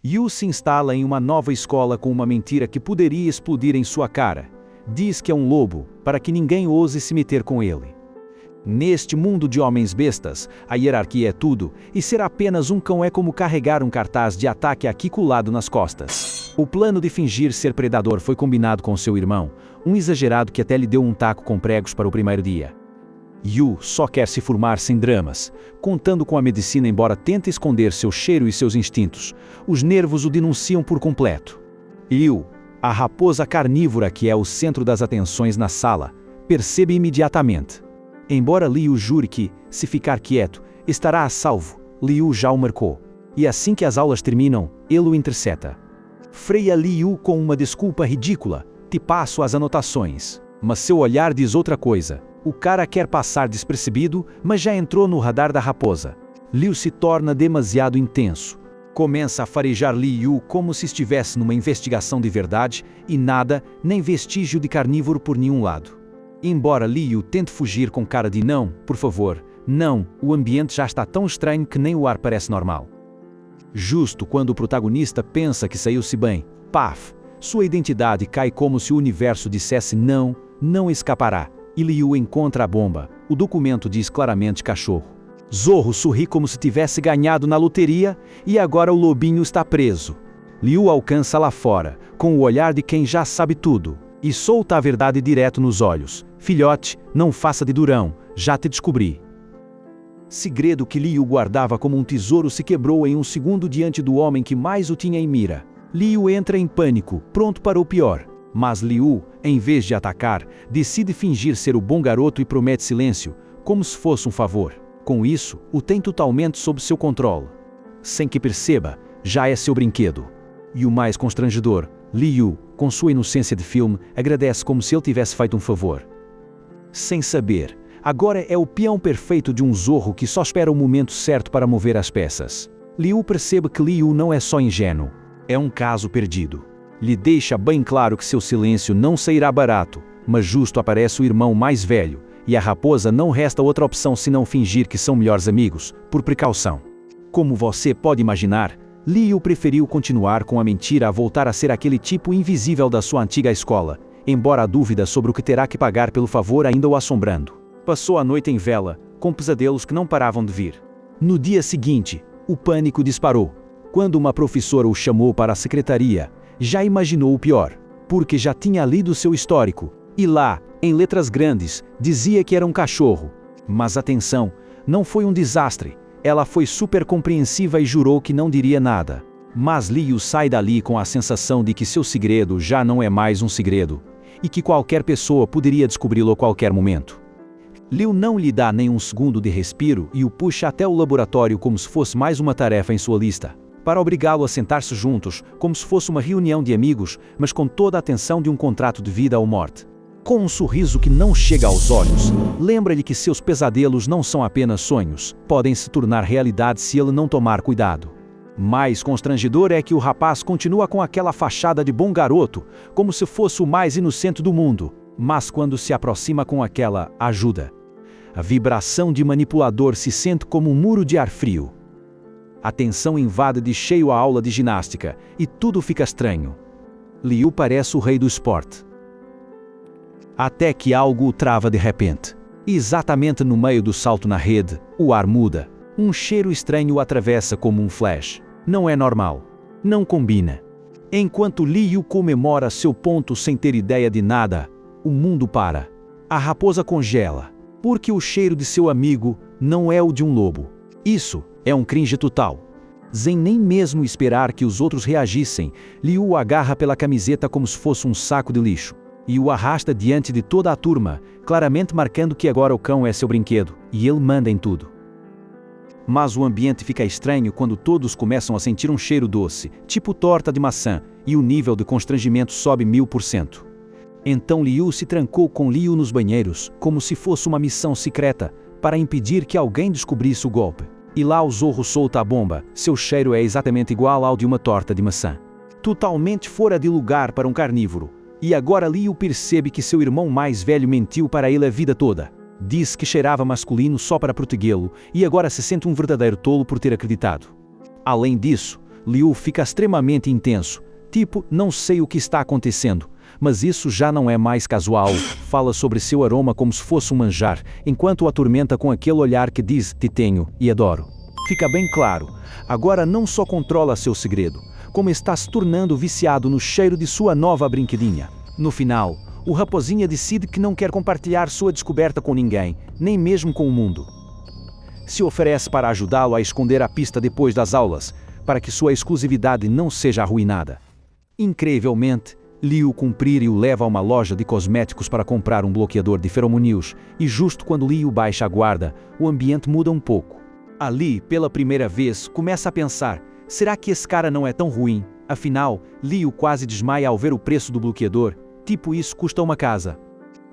Yu se instala em uma nova escola com uma mentira que poderia explodir em sua cara. Diz que é um lobo, para que ninguém ouse se meter com ele. Neste mundo de homens bestas, a hierarquia é tudo, e ser apenas um cão é como carregar um cartaz de ataque aqui colado nas costas. O plano de fingir ser predador foi combinado com seu irmão, um exagerado que até lhe deu um taco com pregos para o primeiro dia. Yu só quer se formar sem dramas, contando com a medicina embora tente esconder seu cheiro e seus instintos. Os nervos o denunciam por completo. Yu, a raposa carnívora que é o centro das atenções na sala, percebe imediatamente. Embora Liu jure que, se ficar quieto, estará a salvo, Liu já o marcou. E assim que as aulas terminam, ele o intercepta. Freia Liu com uma desculpa ridícula, te passo as anotações. Mas seu olhar diz outra coisa. O cara quer passar despercebido, mas já entrou no radar da raposa. Liu se torna demasiado intenso. Começa a farejar Liu como se estivesse numa investigação de verdade e nada, nem vestígio de carnívoro por nenhum lado. Embora Liu tente fugir com cara de não, por favor, não, o ambiente já está tão estranho que nem o ar parece normal. Justo quando o protagonista pensa que saiu-se bem, paf, sua identidade cai como se o universo dissesse não, não escapará. E Liu encontra a bomba. O documento diz claramente cachorro. Zorro sorri como se tivesse ganhado na loteria e agora o lobinho está preso. Liu alcança lá fora, com o olhar de quem já sabe tudo, e solta a verdade direto nos olhos. Filhote, não faça de durão, já te descobri. Segredo que Liu guardava como um tesouro se quebrou em um segundo diante do homem que mais o tinha em mira. Liu entra em pânico, pronto para o pior. Mas Liu, em vez de atacar, decide fingir ser o bom garoto e promete silêncio, como se fosse um favor. Com isso, o tem totalmente sob seu controle. Sem que perceba, já é seu brinquedo. E o mais constrangedor, Liu, com sua inocência de filme, agradece como se ele tivesse feito um favor. Sem saber, agora é o peão perfeito de um zorro que só espera o momento certo para mover as peças. Liu percebe que Liu não é só ingênuo, é um caso perdido. Lhe deixa bem claro que seu silêncio não sairá barato, mas justo aparece o irmão mais velho, e a raposa não resta outra opção senão fingir que são melhores amigos, por precaução. Como você pode imaginar, Liu preferiu continuar com a mentira a voltar a ser aquele tipo invisível da sua antiga escola, embora a dúvida sobre o que terá que pagar pelo favor ainda o assombrando. Passou a noite em vela, com pesadelos que não paravam de vir. No dia seguinte, o pânico disparou. Quando uma professora o chamou para a secretaria, já imaginou o pior, porque já tinha lido seu histórico, e lá, em letras grandes, dizia que era um cachorro. Mas atenção, não foi um desastre, ela foi super compreensiva e jurou que não diria nada. Mas Liu sai dali com a sensação de que seu segredo já não é mais um segredo, e que qualquer pessoa poderia descobri-lo a qualquer momento. Liu não lhe dá nem um segundo de respiro e o puxa até o laboratório como se fosse mais uma tarefa em sua lista, para obrigá-lo a sentar-se juntos, como se fosse uma reunião de amigos, mas com toda a atenção de um contrato de vida ou morte. Com um sorriso que não chega aos olhos, lembra-lhe que seus pesadelos não são apenas sonhos, podem se tornar realidade se ele não tomar cuidado. Mais constrangedor é que o rapaz continua com aquela fachada de bom garoto, como se fosse o mais inocente do mundo, mas quando se aproxima com aquela ajuda, a vibração de manipulador se sente como um muro de ar frio. A tensão invade de cheio a aula de ginástica, e tudo fica estranho. Liu parece o rei do esporte. Até que algo o trava de repente. Exatamente no meio do salto na rede, o ar muda. Um cheiro estranho o atravessa como um flash. Não é normal. Não combina. Enquanto Liu comemora seu ponto sem ter ideia de nada, o mundo para. A raposa congela, porque o cheiro de seu amigo não é o de um lobo. Isso é um cringe total. Sem nem mesmo esperar que os outros reagissem, Liu o agarra pela camiseta como se fosse um saco de lixo, e o arrasta diante de toda a turma, claramente marcando que agora o cão é seu brinquedo, e ele manda em tudo. Mas o ambiente fica estranho quando todos começam a sentir um cheiro doce, tipo torta de maçã, e o nível de constrangimento sobe 1000%. Então Liu se trancou com Liu nos banheiros, como se fosse uma missão secreta, para impedir que alguém descobrisse o golpe. E lá o zorro solta a bomba, seu cheiro é exatamente igual ao de uma torta de maçã. Totalmente fora de lugar para um carnívoro. E agora Liu percebe que seu irmão mais velho mentiu para ele a vida toda. Disse que cheirava masculino só para protegê-lo, e agora se sente um verdadeiro tolo por ter acreditado. Além disso, Liu fica extremamente intenso. Tipo, não sei o que está acontecendo. Mas isso já não é mais casual. Fala sobre seu aroma como se fosse um manjar, enquanto o atormenta com aquele olhar que diz: te tenho e adoro. Fica bem claro, agora não só controla seu segredo, como está se tornando viciado no cheiro de sua nova brinquedinha. No final, o raposinha decide que não quer compartilhar sua descoberta com ninguém, nem mesmo com o mundo. Se oferece para ajudá-lo a esconder a pista depois das aulas, para que sua exclusividade não seja arruinada. Incrivelmente, Liu cumprir e o leva a uma loja de cosméticos para comprar um bloqueador de feromônios, e justo quando Liu baixa a guarda, o ambiente muda um pouco. Ali, pela primeira vez, começa a pensar: será que esse cara não é tão ruim? Afinal, Liu quase desmaia ao ver o preço do bloqueador, tipo isso custa uma casa.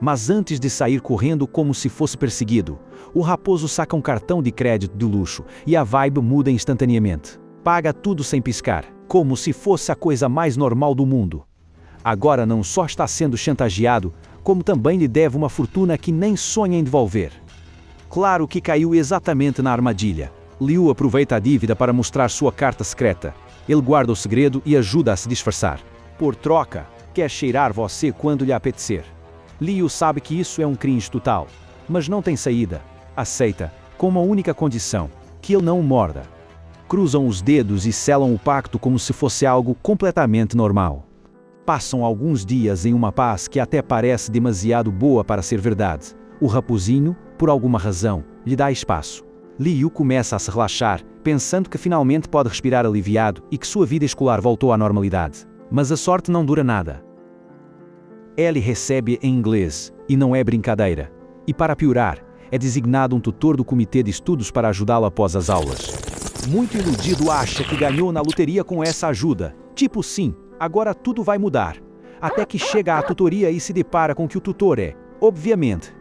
Mas antes de sair correndo como se fosse perseguido, o raposo saca um cartão de crédito de luxo e a vibe muda instantaneamente. Paga tudo sem piscar, como se fosse a coisa mais normal do mundo. Agora não só está sendo chantageado, como também lhe deve uma fortuna que nem sonha em devolver. Claro que caiu exatamente na armadilha. Liu aproveita a dívida para mostrar sua carta secreta. Ele guarda o segredo e ajuda a se disfarçar. Por troca, quer cheirar você quando lhe apetecer. Liu sabe que isso é um cringe total, mas não tem saída. Aceita, com uma única condição: que ele não o morda. Cruzam os dedos e selam o pacto como se fosse algo completamente normal. Passam alguns dias em uma paz que até parece demasiado boa para ser verdade. O raposinho, por alguma razão, lhe dá espaço. Liu começa a se relaxar, pensando que finalmente pode respirar aliviado e que sua vida escolar voltou à normalidade. Mas a sorte não dura nada. Ellie recebe em inglês, e não é brincadeira. E para piorar, é designado um tutor do comitê de estudos para ajudá-lo após as aulas. Muito iludido acha que ganhou na loteria com essa ajuda. Tipo sim, agora tudo vai mudar. Até que chega à tutoria e se depara com que o tutor é, obviamente,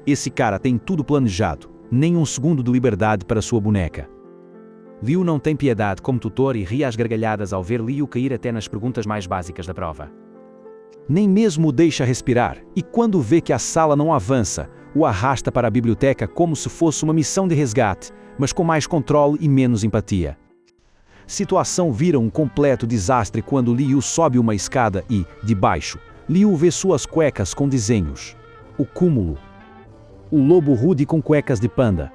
esse cara tem tudo planejado, nem um segundo de liberdade para sua boneca. Liu não tem piedade como tutor e ri às gargalhadas ao ver Liu cair até nas perguntas mais básicas da prova. Nem mesmo o deixa respirar, e quando vê que a sala não avança, o arrasta para a biblioteca como se fosse uma missão de resgate, mas com mais controle e menos empatia. Situação vira um completo desastre quando Liu sobe uma escada e, de baixo, Liu vê suas cuecas com desenhos. O cúmulo. O lobo rude com cuecas de panda.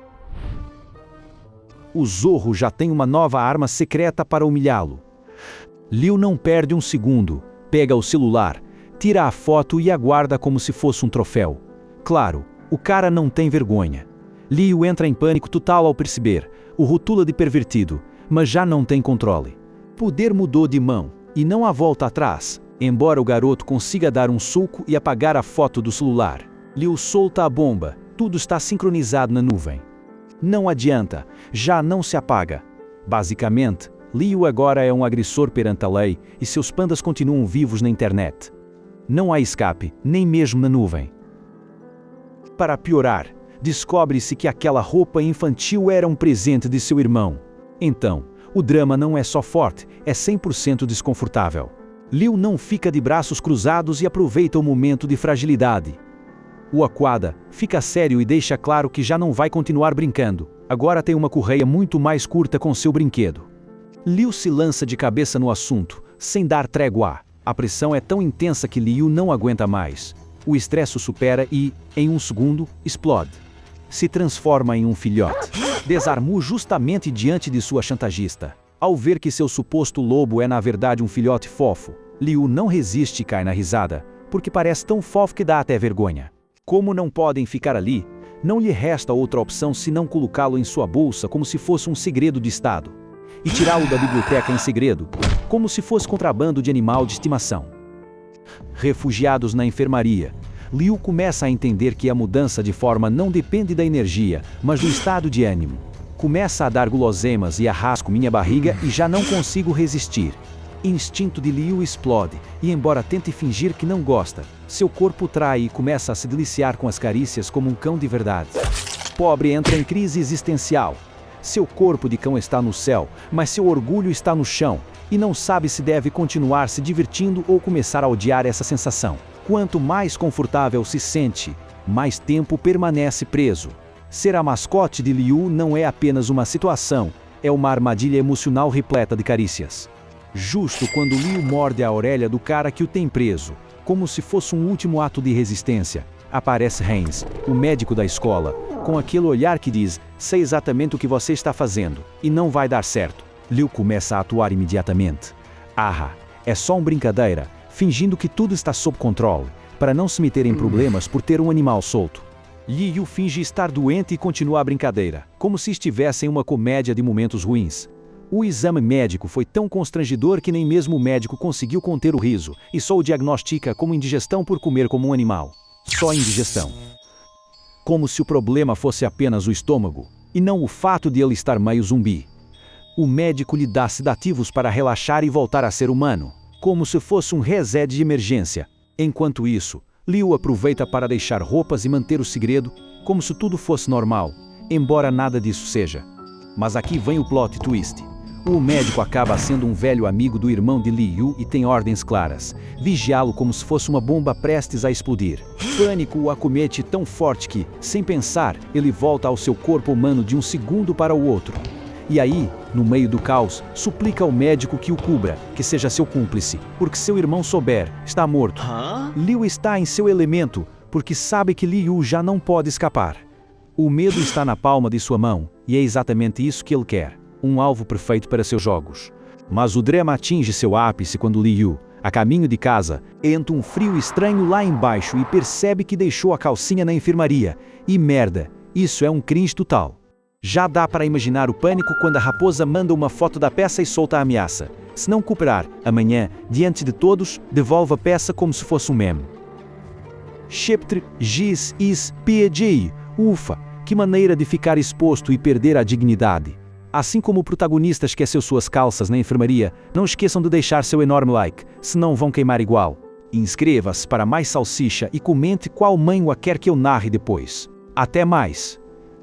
O Zorro já tem uma nova arma secreta para humilhá-lo. Liu não perde um segundo, pega o celular, tira a foto e a guarda como se fosse um troféu. Claro, o cara não tem vergonha. Liu entra em pânico total ao perceber, o rotula de pervertido, mas já não tem controle. Poder mudou de mão, e não há volta atrás, embora o garoto consiga dar um soco e apagar a foto do celular. Liu solta a bomba, tudo está sincronizado na nuvem. Não adianta, já não se apaga. Basicamente, Liu agora é um agressor perante a lei e seus pandas continuam vivos na internet. Não há escape, nem mesmo na nuvem. Para piorar, descobre-se que aquela roupa infantil era um presente de seu irmão. Então, o drama não é só forte, é 100% desconfortável. Liu não fica de braços cruzados e aproveita o momento de fragilidade. O aquada fica sério e deixa claro que já não vai continuar brincando. Agora tem uma correia muito mais curta com seu brinquedo. Liu se lança de cabeça no assunto, sem dar trégua. A pressão é tão intensa que Liu não aguenta mais. O estresse o supera e, em um segundo, explode. Se transforma em um filhote. Desarmou justamente diante de sua chantagista. Ao ver que seu suposto lobo é na verdade um filhote fofo, Liu não resiste e cai na risada, porque parece tão fofo que dá até vergonha. Como não podem ficar ali, não lhe resta outra opção senão colocá-lo em sua bolsa como se fosse um segredo de Estado, e tirá-lo da biblioteca em segredo, como se fosse contrabando de animal de estimação. Refugiados na enfermaria, Liu começa a entender que a mudança de forma não depende da energia, mas do estado de ânimo. Começa a dar guloseimas e arrasco minha barriga e já não consigo resistir. Instinto de Liu explode, e embora tente fingir que não gosta, seu corpo trai e começa a se deliciar com as carícias como um cão de verdade. Pobre entra em crise existencial. Seu corpo de cão está no céu, mas seu orgulho está no chão, e não sabe se deve continuar se divertindo ou começar a odiar essa sensação. Quanto mais confortável se sente, mais tempo permanece preso. Ser a mascote de Liu não é apenas uma situação, é uma armadilha emocional repleta de carícias. Justo quando Liu morde a orelha do cara que o tem preso, como se fosse um último ato de resistência, aparece Haynes, o médico da escola, com aquele olhar que diz: sei exatamente o que você está fazendo, e não vai dar certo. Liu começa a atuar imediatamente. É só uma brincadeira, fingindo que tudo está sob controle, para não se meter em problemas por ter um animal solto. Liu finge estar doente e continua a brincadeira, como se estivesse em uma comédia de momentos ruins. O exame médico foi tão constrangedor que nem mesmo o médico conseguiu conter o riso, e só o diagnostica como indigestão por comer como um animal. Só indigestão. Como se o problema fosse apenas o estômago, e não o fato de ele estar meio zumbi. O médico lhe dá sedativos para relaxar e voltar a ser humano, como se fosse um reset de emergência. Enquanto isso, Liu aproveita para deixar roupas e manter o segredo, como se tudo fosse normal, embora nada disso seja. Mas aqui vem o plot twist. O médico acaba sendo um velho amigo do irmão de Liu e tem ordens claras: vigiá-lo como se fosse uma bomba prestes a explodir. Pânico o acomete tão forte que, sem pensar, ele volta ao seu corpo humano de um segundo para o outro. E aí, no meio do caos, suplica ao médico que o cubra, que seja seu cúmplice, porque seu irmão souber, está morto. Liu está em seu elemento, porque sabe que Liu já não pode escapar. O medo está na palma de sua mão, e é exatamente isso que ele quer. Um alvo perfeito para seus jogos. Mas o drama atinge seu ápice quando Liu, a caminho de casa, entra um frio estranho lá embaixo e percebe que deixou a calcinha na enfermaria. E merda, isso é um cringe total. Já dá para imaginar o pânico quando a raposa manda uma foto da peça e solta a ameaça: se não cooperar, amanhã, diante de todos, devolve a peça como se fosse um meme. Chapter Gis is PJ. Ufa, que maneira de ficar exposto e perder a dignidade. Assim como o protagonista esqueceu suas calças na enfermaria, não esqueçam de deixar seu enorme like, senão vão queimar igual. Inscreva-se para mais salsicha e comente qual manhwa quer que eu narre depois. Até mais!